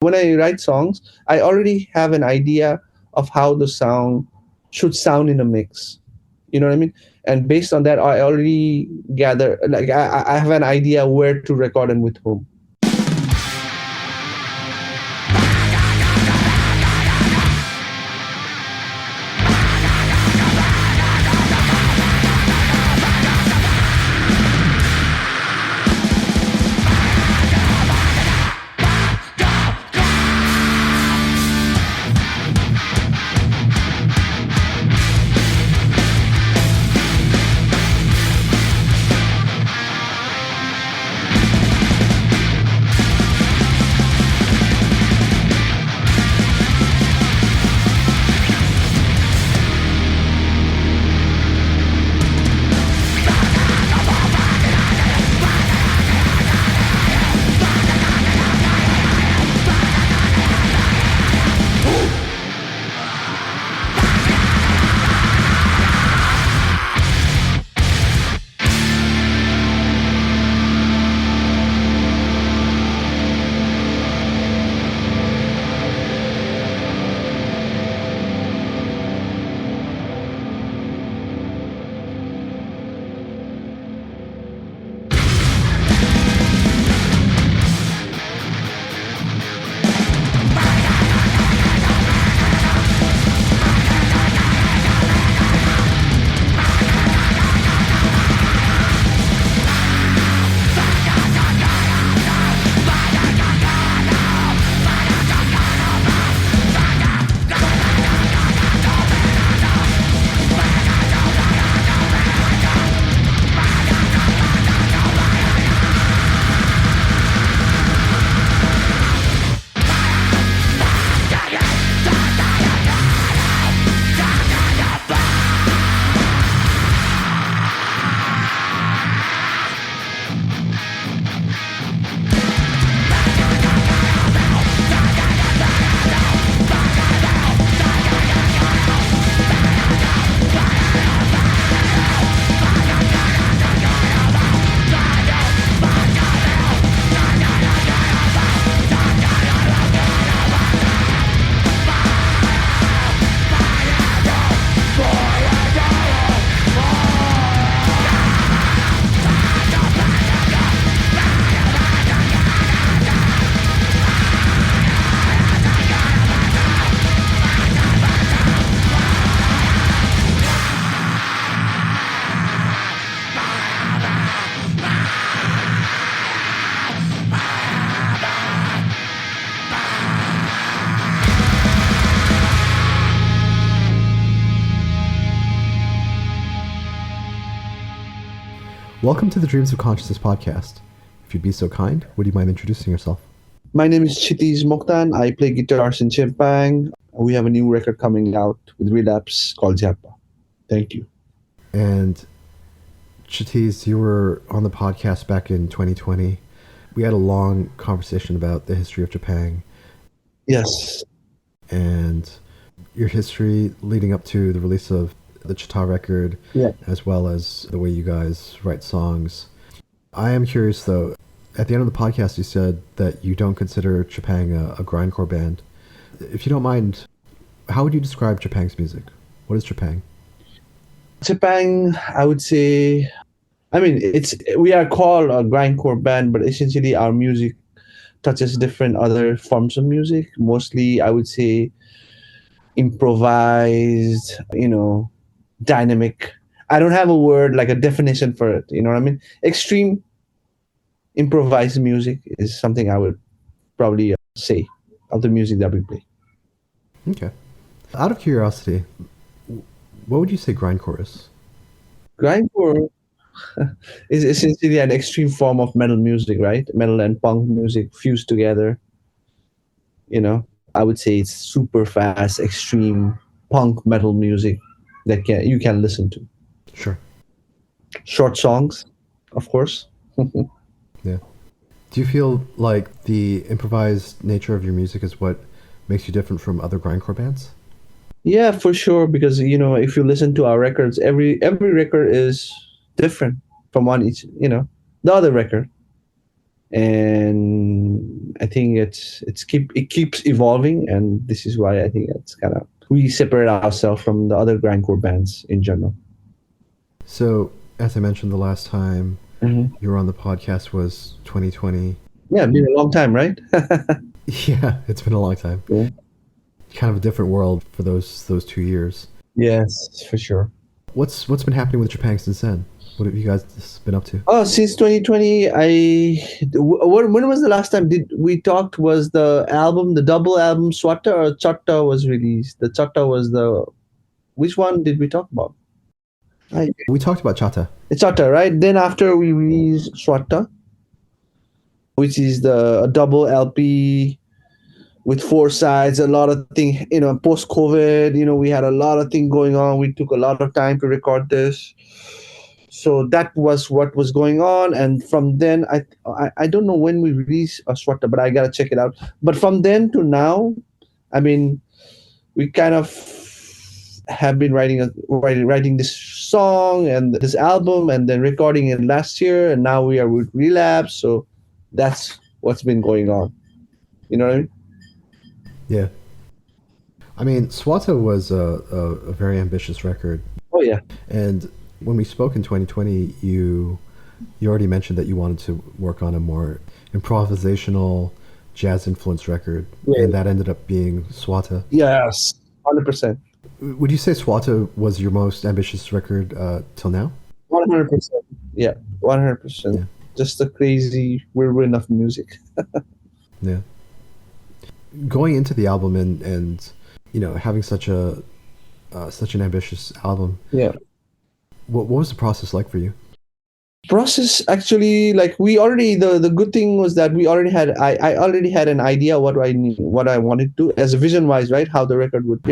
When I write songs, I already have an idea of how the song should sound in a mix. You know what I mean? And based on that, I already gather, like, I have an idea where to record and with whom. Welcome to the Dreams of Consciousness podcast. If you'd be so kind, would you mind introducing yourself? My name is Kshitiz Moktan. I play guitars in Chepang. We have a new record coming out with Relapse called Jhyappa. Thank you. And Kshitiz, you were on the podcast back in 2020. We had a long conversation about the history of Chepang. Yes. And your history leading up to the release of the Chhyappa record, yeah, as well as the way you guys write songs. I am curious, though, at the end of the podcast, you said that you don't consider Chepang a grindcore band. If you don't mind, how would you describe Chepang's music? What is Chepang? Chepang, I would say, we are called a grindcore band, but essentially our music touches different other forms of music. Mostly, I would say, improvised, dynamic. I don't have a word, like a definition for it. You know what I mean? Extreme improvised music is something I would probably say of the music that we play. Okay. Out of curiosity, what would you say grindcore is? Grindcore is essentially an extreme form of metal music, right? Metal and punk music fused together. I would say it's super fast, extreme punk metal music that you can listen to. Sure. Short songs, of course. Yeah. Do you feel like the improvised nature of your music is what makes you different from other grindcore bands? Yeah, for sure. Because if you listen to our records, every record is different from the other record. and I think it keeps evolving, and this is why I think it's kind of we separate ourselves from the other grindcore bands in general. So, as I mentioned the last time Hmm. you were on the podcast was 2020. Yeah, been a long time, right? Yeah, it's been a long time. Yeah. Kind of a different world for those 2 years. Yes, for sure. What's been happening with Japan since then? What have you guys been up to? Oh, since 2020, when was the last time did we talked? Was the album, the double album Swatta or Chatta was released? The Chatta was the which one did we talk about? I, We talked about Chata. it's Chatta, right? Then after we released Swatta, which is the a double LP with four sides, a lot of thing, post COVID, we had a lot of thing going on. We took a lot of time to record this. So that was what was going on, and from then I don't know when we released Swatta, but I gotta check it out. But from then to now, I mean, we kind of have been writing this song and this album, and then recording it last year, and now we are with Relapse. So that's what's been going on. You know what I mean? Yeah. I mean, Swatta was a very ambitious record. Oh yeah, And when we spoke in 2020, you already mentioned that you wanted to work on a more improvisational, jazz influenced record, yeah, and that ended up being Swatta. yes, 100%, Would you say Swatta was your most ambitious record till now? 100%. Yeah, 100%. Yeah, Just a crazy whirlwind of music. yeah. Going into the album and having such an ambitious album, Yeah. what was the process like for you? Process actually, like we already the good thing was that we already had I already had an idea what I wanted to as a vision wise, right? How the record would,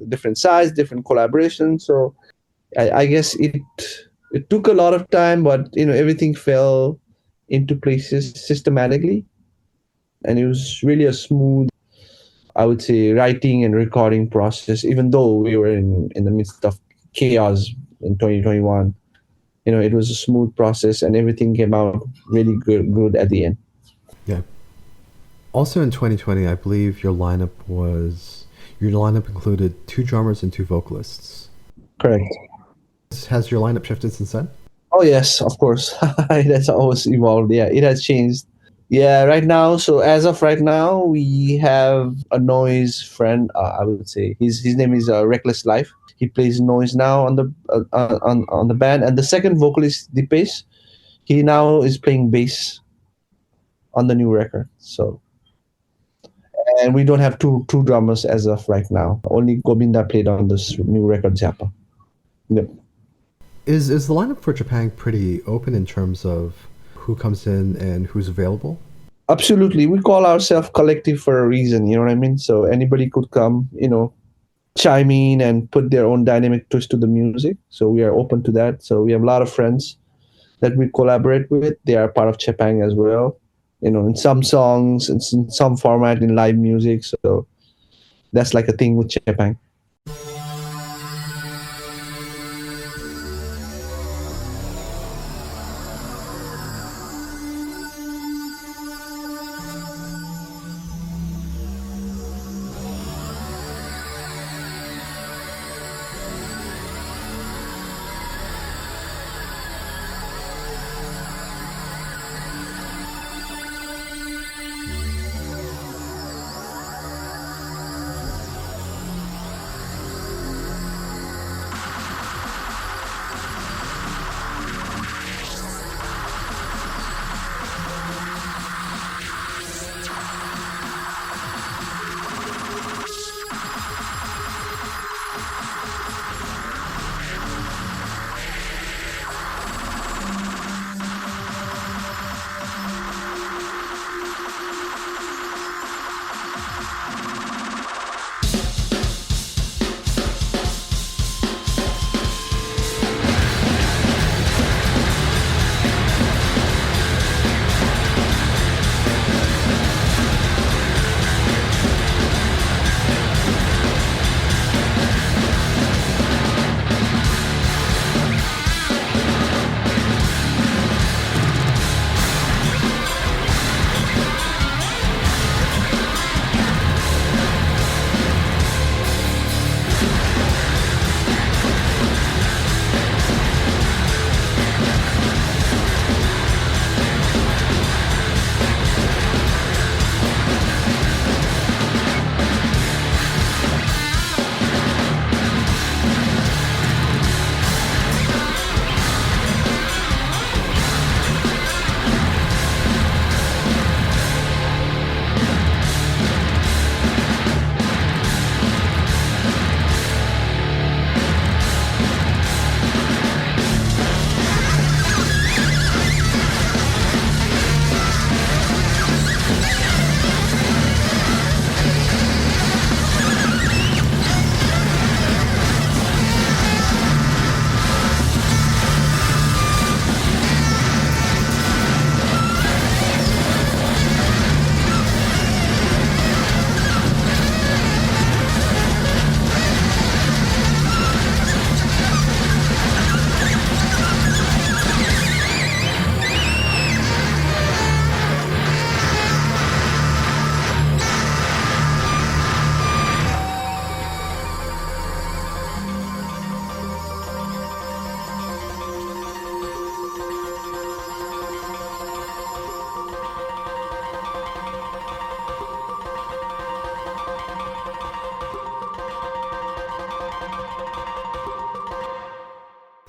different size, different collaboration. So I guess it took a lot of time, but everything fell into places systematically, and it was really a smooth, I would say, writing and recording process, even though we were in the midst of chaos in 2021. It was a smooth process, and everything came out really good at the end. Yeah. Also in 2020, I believe your lineup included two drummers and two vocalists. Correct. Has your lineup shifted since then? Oh yes, of course. It has always evolved. Yeah, it has changed. Yeah, right now. So as of right now, we have a noise friend. I would say his name is Reckless Life. He plays noise now on the band, and the second vocalist, Dipesh, he now is playing bass on the new record. So, and we don't have two drummers as of right now. Only Govinda played on this new record, Jhyappa. Yep. Is the lineup for Japan pretty open in terms of who comes in and who's available? Absolutely. We call ourselves collective for a reason, you know what I mean? So anybody could come, chime in and put their own dynamic twist to the music. So we are open to that. So we have a lot of friends that we collaborate with. They are part of Chepang as well, in some songs, in some format, in live music. So that's like a thing with Chepang.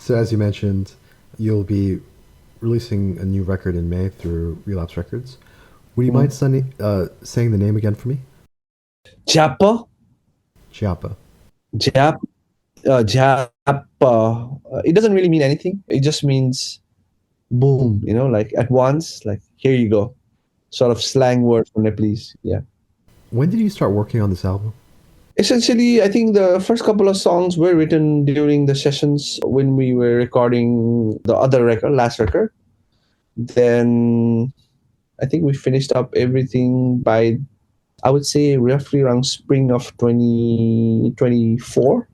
So as you mentioned, you'll be releasing a new record in May through Relapse Records. Would you mind Mm. saying the name again for me? Jhyappa, Jhyappa. Jhyap, Jhyappa. It doesn't really mean anything. It just means boom, like at once, like here you go. Sort of slang word for Nepalese. Yeah. When did you start working on this album? Essentially, I think the first couple of songs were written during the sessions when we were recording the other record, last record. Then I think we finished up everything by, I would say, roughly around spring of 2024,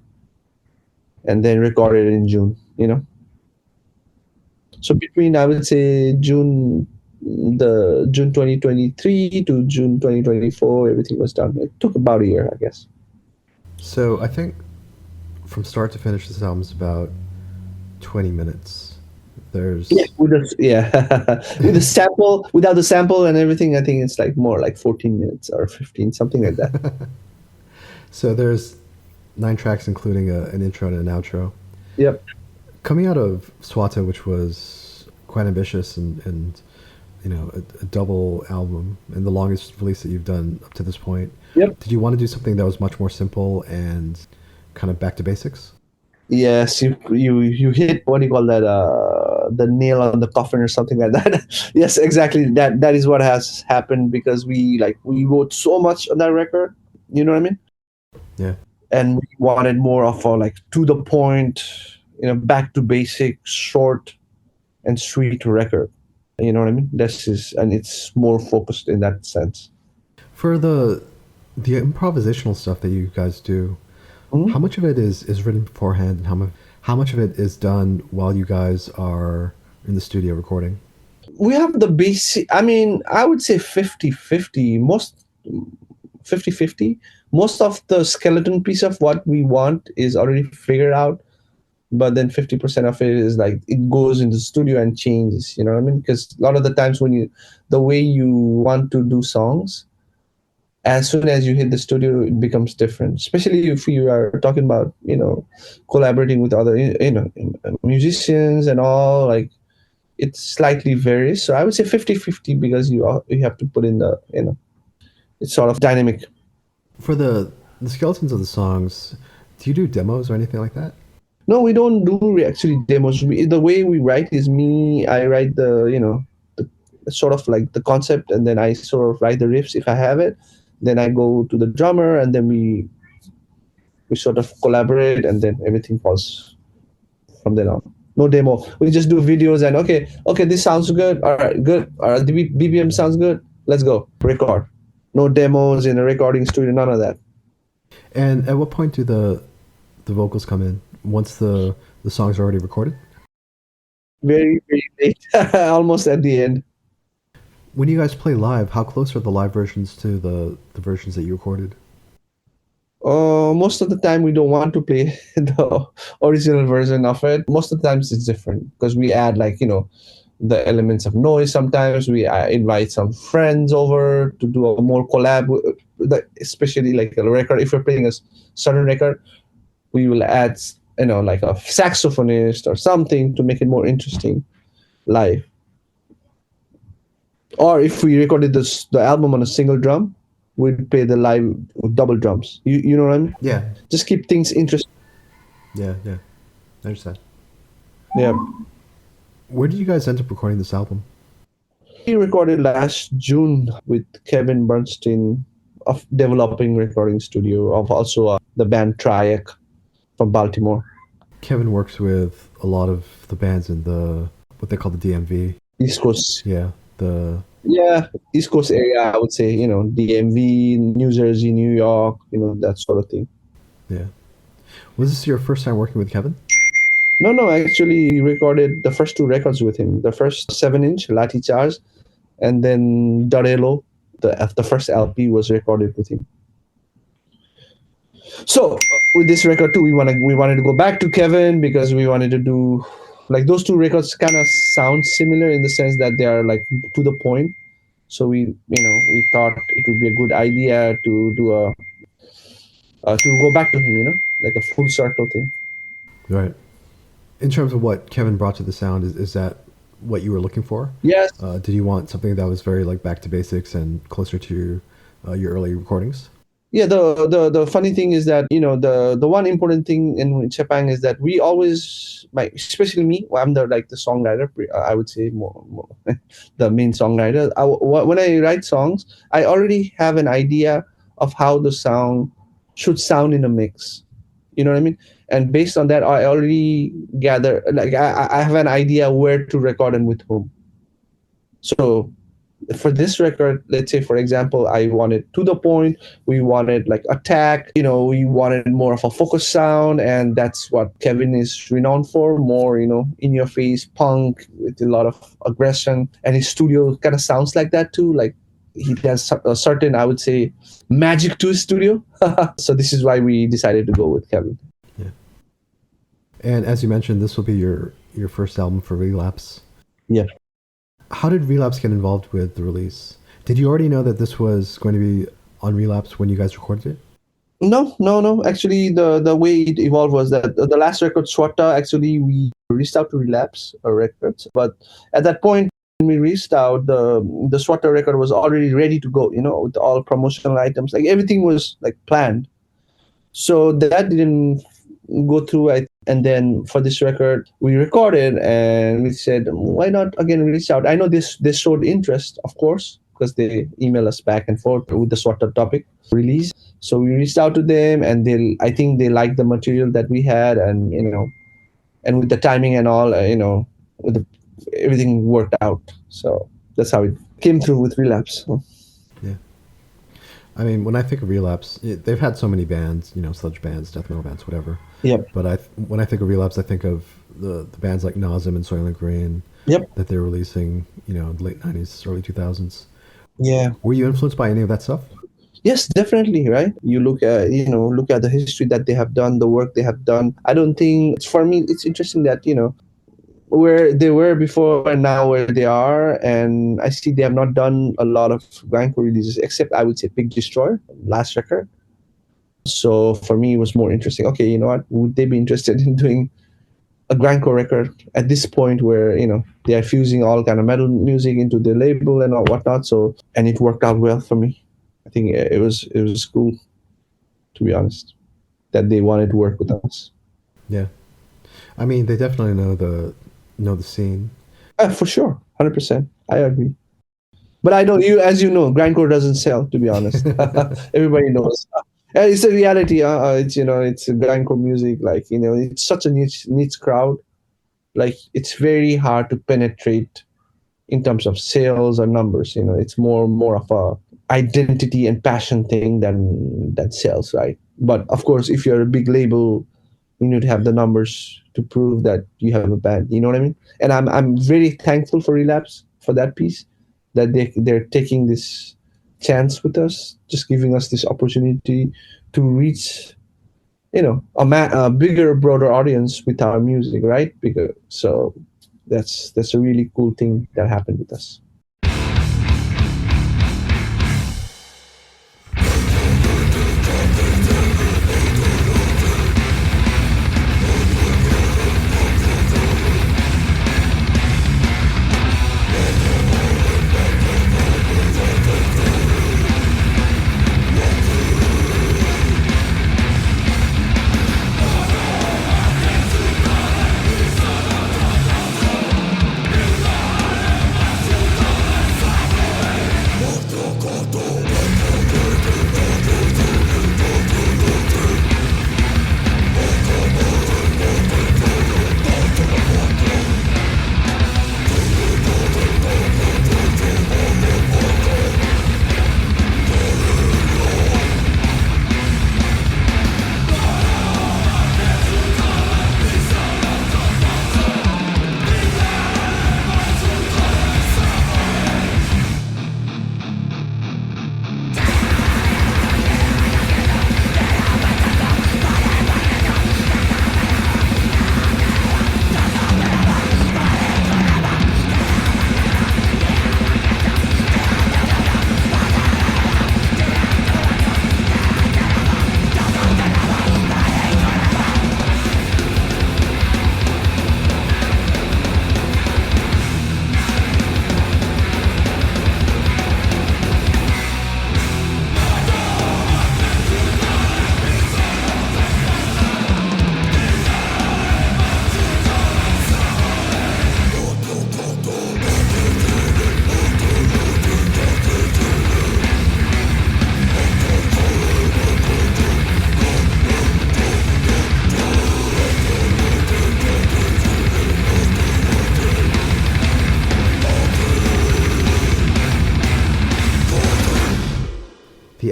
and then recorded it in June. So between, I would say, June 2023 to June 2024, everything was done. It took about a year, I guess. So I think from start to finish, this album is about 20 minutes. Yeah, There's with the sample, without the sample and everything, I think it's like more like 14 minutes or 15, something like that. so there's 9 tracks, including an intro and an outro. Yep. Coming out of Swatta, which was quite ambitious and a double album and the longest release that you've done up to this point, Yep. did you want to do something that was much more simple and kind of back to basics? Yes, you hit, what do you call that? The nail on the coffin or something like that. Yes, exactly. That is what has happened because we wrote so much on that record. You know what I mean? Yeah. And we wanted more of a like to the point, back to basic, short and sweet record. You know what I mean? This is, and it's more focused in that sense. For the improvisational stuff that you guys do, how Mhm. much of it is written beforehand, and how much of it is done while you guys are in the studio recording? We have the basic, I mean, I would say 50-50. 50-50. Most of the skeleton piece of what we want is already figured out, but then 50% of it is like it goes into the studio and changes. You know what I mean? Because a lot of the times when the way you want to do songs, as soon as you hit the studio, it becomes different. Especially if you are talking about, collaborating with other, musicians and all. Like it slightly varies. So I would say 50-50 because you have to put in it's sort of dynamic. For the skeletons of the songs, do you do demos or anything like that? No, we don't do actually demos. The way we write is me. I write the sort of like the concept, and then I sort of write the riffs if I have it. Then I go to the drummer, and then we sort of collaborate, and then everything falls from then on. No demo. We just do videos and okay, this sounds good. All right, good. All right, the BPM sounds good. Let's go record. No demos in a recording studio. None of that. And at what point do the vocals come in? Once the songs are already recorded? Very very late, almost at the end. When you guys play live, how close are the live versions to the versions that you recorded? Most of the time we don't want to play the original version of it. Most of the times it's different because we add like the elements of noise. Sometimes we invite some friends over to do a more collab, especially like a record. If we're playing a certain record, we will add like a saxophonist or something to make it more interesting live. Or if we recorded the album on a single drum, we'd play the live with double drums. You know what I mean? Yeah, Just keep things interesting. yeah. I understand. Yeah. Where did you guys end up recording this album? We recorded last June with Kevin Bernstein of Developing Recording Studio, of also the band Triac from Baltimore. Kevin works with a lot of the bands in the what they call the DMV. East Coast. Yeah, the Yeah, East Coast area, I would say, DMV, New Jersey, New York, that sort of thing. yeah. Was this your first time working with Kevin? No, no, actually, we recorded the first two records with him. The first 7-inch, Lati Charge, and then Darelo, the first LP was recorded with him. So with this record too, we wanted to go back to Kevin because we wanted to do like those two records kind of sound similar in the sense that they are like to the point. So we thought it would be a good idea to do to go back to him, like a full circle thing. Right. In terms of what Kevin brought to the sound, is that what you were looking for? Yes. Did you want something that was very like back to basics and closer to your early recordings? Yeah, the funny thing is that the one important thing in Chepang is that we always, like, especially me, I'm the like the songwriter. I would say more the main songwriter. When I write songs, I already have an idea of how the song should sound in a mix. You know what I mean? And based on that, I already gather, like, I have an idea where to record and with whom. So for this record, let's say for example, I wanted to the point, we wanted like attack, we wanted more of a focus sound, and that's what Kevin is renowned for, more, in your face punk with a lot of aggression, and his studio kind of sounds like that too, like he has a certain, I would say, magic to his studio. So this is why we decided to go with Kevin. Yeah. And as you mentioned, this will be your first album for Relapse. Yeah. How did Relapse get involved with the release? Did you already know that this was going to be on Relapse when you guys recorded it? No. Actually, the way it evolved was that the last record, Swatta, actually we reached out to Relapse Records, but at that point when we reached out, the Swatta record was already ready to go. With all promotional items, like everything was like planned. So that didn't go through. And then for this record, we recorded and we said, why not again reach out? I know this showed interest, of course, because they email us back and forth with the sort of topic release. So we reached out to them, and I think they liked the material that we had, and and with the timing and all, with everything worked out. So that's how it came through with Relapse. Yeah. I mean, when I think of Relapse, they've had so many bands, sludge bands, death metal bands, whatever. Yep. But when I think of Relapse, I think of the bands like Nazim and Soylent Green. Yep. That they're releasing, late 90s, early 2000s. Yeah. Were you influenced by any of that stuff? Yes, definitely, right? You look at the history that they have done, the work they have done. I don't think, for me, it's interesting that, where they were before and now where they are, and I see they have not done a lot of grindcore releases, except I would say Big Destroyer, last record. So for me, it was more interesting. Okay, you know what? Would they be interested in doing a grindcore record at this point where they are fusing all kind of metal music into the label and all whatnot? So, and it worked out well for me. I think it was cool, to be honest, that they wanted to work with us. Yeah, I mean, they definitely know the scene. For sure, 100%. I agree. But I don't. As you know, grindcore doesn't sell. To be honest, everybody knows. It's a reality. It's grindcore music. Like it's such a niche crowd. Like it's very hard to penetrate in terms of sales or numbers. It's more of a identity and passion thing than that sells, right? But of course, if you're a big label, you need to have the numbers to prove that you have a band. You know what I mean? And I'm very thankful for Relapse for that piece, that they're taking this chance with us, just giving us this opportunity to reach a bigger, broader audience with our music, right? Because so that's a really cool thing that happened with us.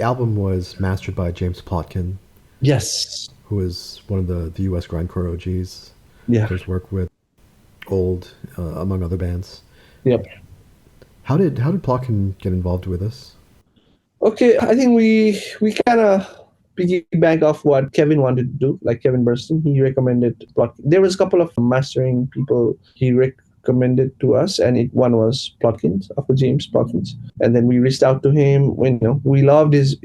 the album was mastered by James Plotkin, Yes. who is one of the U.S. grindcore OGs. Yeah. Does work with Old, among other bands. Yep. How did Plotkin get involved with this? Okay, I think we kind of piggyback off what Kevin wanted to do, like Kevin Burston. He recommended plot. There was a couple of mastering people he recommended to us, and one was Plotkins, of James Plotkins. And then we reached out to him. We loved his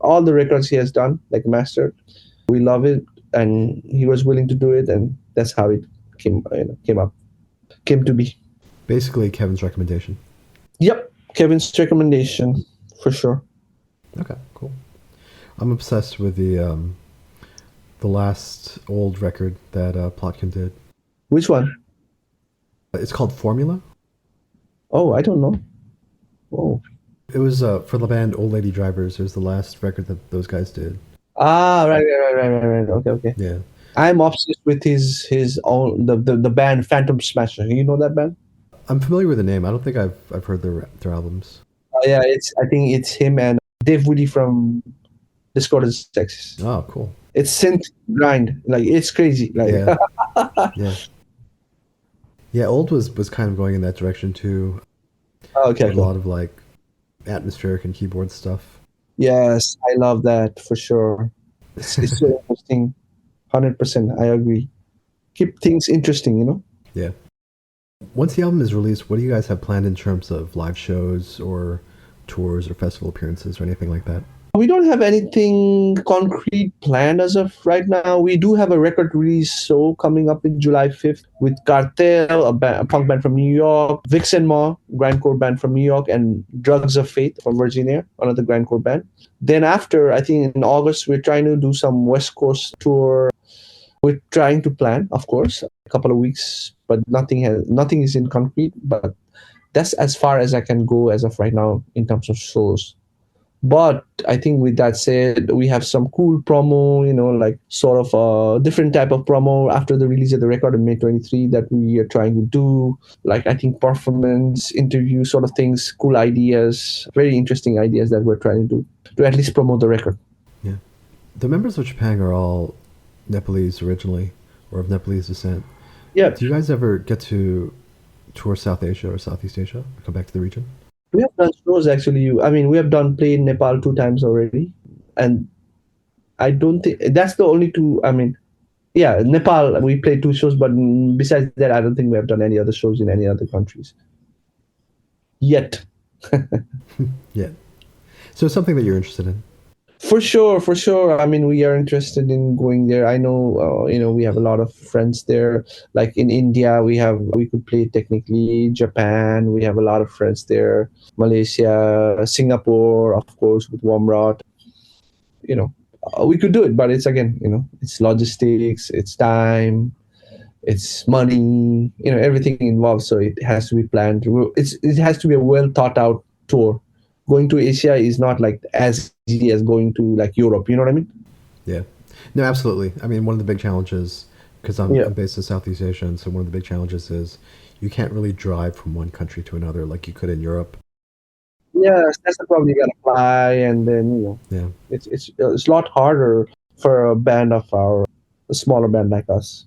all the records he has done, like mastered. We love it, and he was willing to do it, and that's how it came to be. Basically, Kevin's recommendation. Yep, Kevin's recommendation for sure. Okay, cool. I'm obsessed with the last Old record that Plotkin did. Which one? It's called Formula. Oh, I don't know. Oh. It was for the band Old Lady Drivers. It was the last record that those guys did. Ah, right. Okay, okay. Yeah. I'm obsessed with his own the band Phantom Smasher. You know that band? I'm familiar with the name. I don't think I've heard their albums. Yeah, I think it's him and Dave Woody from Discordant Texas. Oh, cool. It's synth grind, like it's crazy. Like Yeah. Yeah. Yeah, Old was kind of going in that direction too. okay, A cool. lot of like atmospheric and keyboard stuff. Yes, I love that for sure. It's so interesting. 100%, I agree. Keep things interesting, you know. Yeah. Once the album is released, what do you guys have planned in terms of live shows or tours or festival appearances or anything like that? We don't have anything concrete planned as of right now. We do have a record release show coming up in July 5th with Cartel, a punk band from New York, Vixen Maw, grindcore band from New York, and Drugs of Faith from Virginia, another grindcore band. Then after, I think in August, we're trying to do some West Coast tour. We're trying to plan, of course, a couple of weeks, but nothing is in concrete. But that's as far as I can go as of right now in terms of shows. But I think with that said, we have some cool promo, like sort of a different type of promo after the release of the record in May 23 that we are trying to do. Like, I think performance, interview sort of things, cool ideas, very interesting ideas that we're trying to do to at least promote the record. Yeah. The members of Chepang are all Nepalese originally or of Nepalese descent. Yeah. Do you guys ever get to tour South Asia or Southeast Asia? Come back to the region? We have done shows actually. I mean, we have played in Nepal 2 times already, and I don't think that's the only two. I mean, yeah, Nepal we played 2 shows, but besides that, I don't think we have done any other shows in any other countries yet. Yeah. So it's something that you're interested in. For sure. I mean, we are interested in going there. I know, we have a lot of friends there. Like in India, we could play technically. Japan, we have a lot of friends there. Malaysia, Singapore, of course, with Womrot. We could do it, but it's again, it's logistics, it's time, it's money, everything involved. So it has to be planned. It has to be a well thought out tour. Going to Asia is not like as easy as going to like Europe. You know what I mean? Yeah. No, absolutely. I mean, one of the big challenges, because I'm based in Southeast Asia, and so one of the big challenges is you can't really drive from one country to another like you could in Europe. Yes, that's the problem. You gotta fly, and then Yeah. it's a lot harder for a smaller band like us.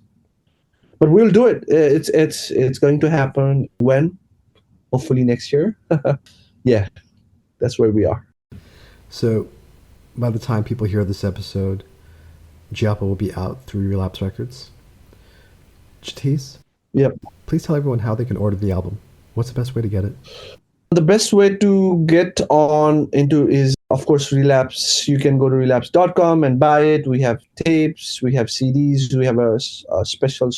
But we'll do it. It's going to happen when? Hopefully next year. Yeah. That's where we are. So, by the time people hear this episode, Jhyappa will be out through Relapse Records. Kshitiz? Yep. Please tell everyone how they can order the album. What's the best way to get it? The best way to get on into is, of course, Relapse. You can go to relapse.com and buy it. We have tapes, we have CDs, we have a special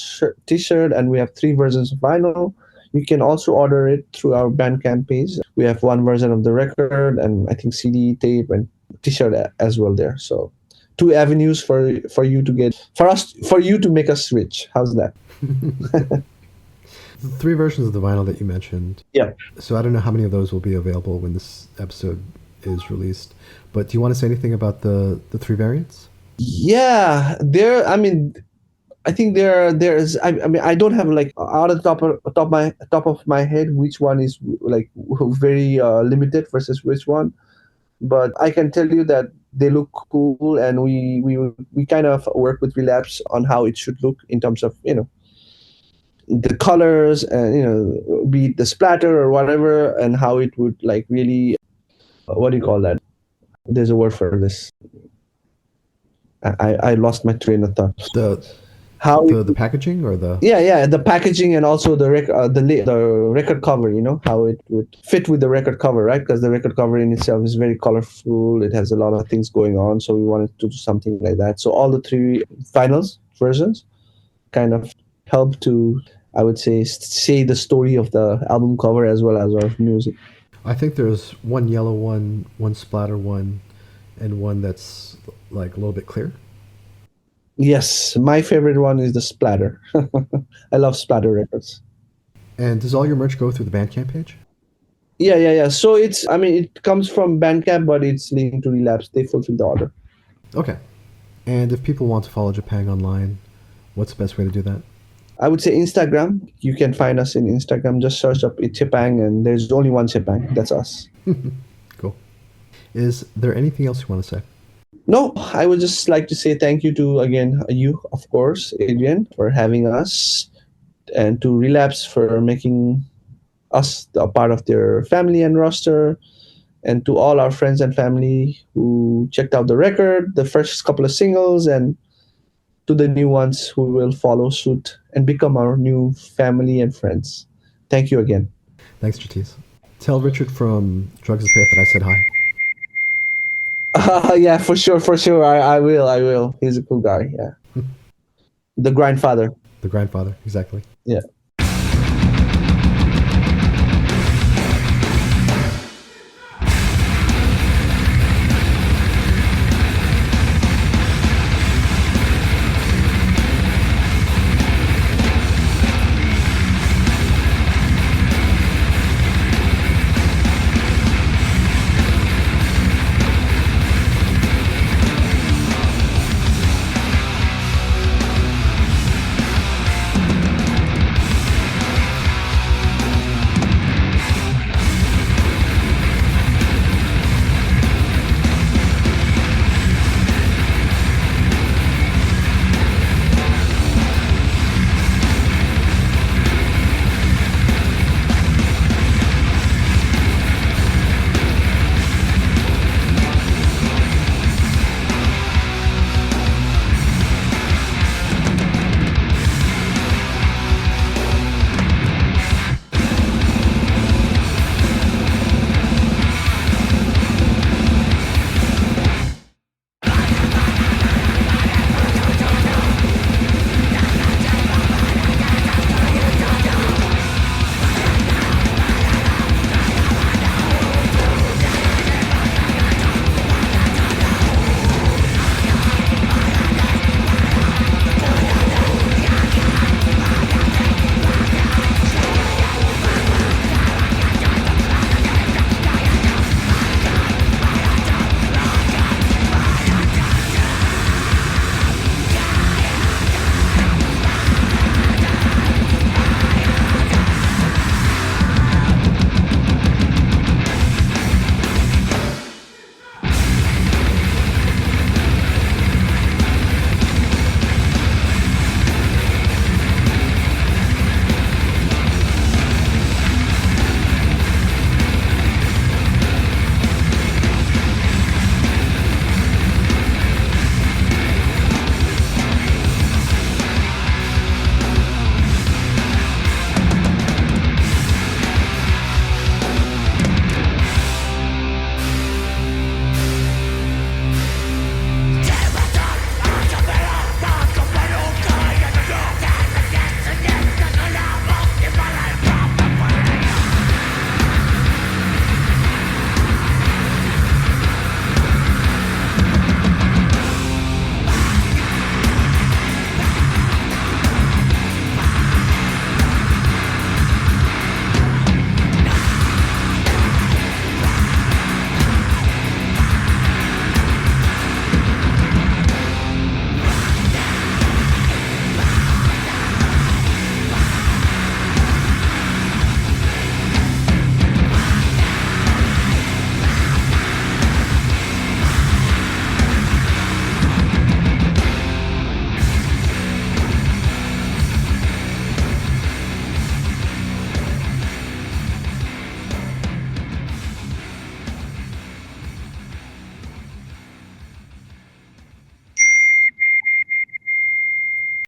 t-shirt, and we have 3 versions of vinyl. You can also order it through our Bandcamp page. We have 1 version of the record, and I think CD, tape, and T-shirt as well there. So 2 avenues for you to make us rich. How's that? The 3 versions of the vinyl that you mentioned. Yeah. So I don't know how many of those will be available when this episode is released. But do you want to say anything about the 3 variants? Yeah, I think there is. I mean, I don't have like out of the top of my head which one is like very limited versus which one. but I can tell you that they look cool, and we kind of work with Relapse on how it should look in terms of the colors, and be it the splatter or whatever, and how it would like really, what do you call that? There's a word for this. I lost my train of thought. The How it, the packaging or the yeah, the packaging, and also the record cover. How it would fit with the record cover, right? Because the record cover in itself is very colorful. It has a lot of things going on, so we wanted to do something like that. So all the three finals versions kind of help to, I would say the story of the album cover as well as our music. I think there's one yellow one, one splatter one, and one that's like a little bit clear. Yes, my favorite one is the splatter. I love splatter records. And does all your merch go through the Bandcamp page? Yeah. So I mean, it comes from Bandcamp, but it's linked to Relapse. They fulfill the order. Okay. And if people want to follow Chepang online, what's the best way to do that? I would say Instagram. You can find us in Instagram. Just search up Chepang, and there's only one Chepang. That's us. Cool. Is there anything else you want to say? No, I would just like to say thank you to, again, you, of course, Adrian, for having us, and to Relapse for making us a part of their family and roster, and to all our friends and family who checked out the record, the first couple of singles, and to the new ones who will follow suit and become our new family and friends. Thank you again. Thanks, Kshitiz. Tell Richard from Drugs of Faith that I said hi. Yeah, for sure, for sure. I will, I will. He's a cool guy. Yeah, the grandfather. The grandfather, exactly. Yeah.